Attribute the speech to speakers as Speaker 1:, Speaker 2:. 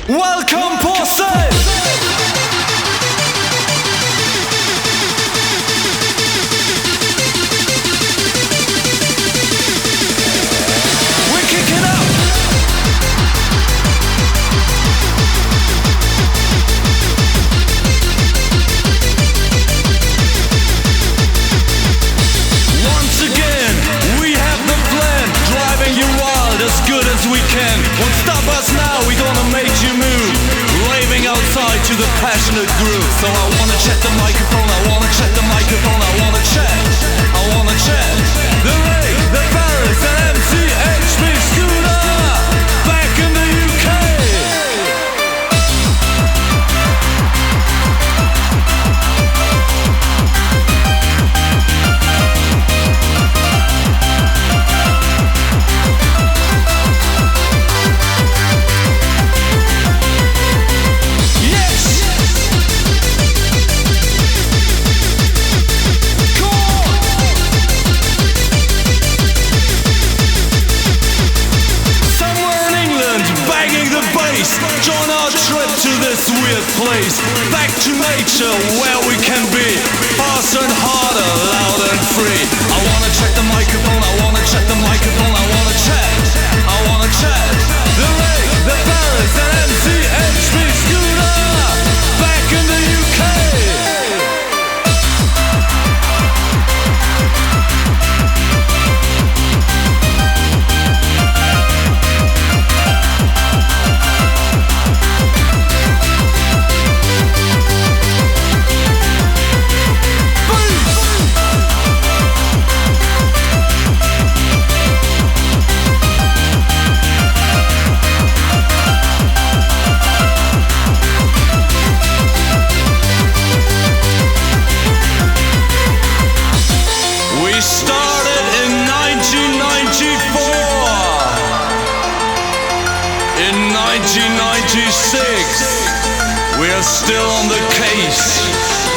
Speaker 1: Welcome Posse! We're kicking up! Once again, we have the plan, driving you wild as good as we can. Won't stop us now, we're gonna make you move, raving outside to the passionate groove. So I wanna check the microphone, I wanna check the microphone, I wanna check the Ray, the Paris, and MCHB Scooter back in the UK. Join our trip to this weird place, back to nature where we can be faster and harder, loud and free. I wanna check the microphone, I wanna check the microphone, I wanna check the Ray, the Paris, and MCHB Scooter back in the UK. We started in 1994. In 1996, we are still on the case.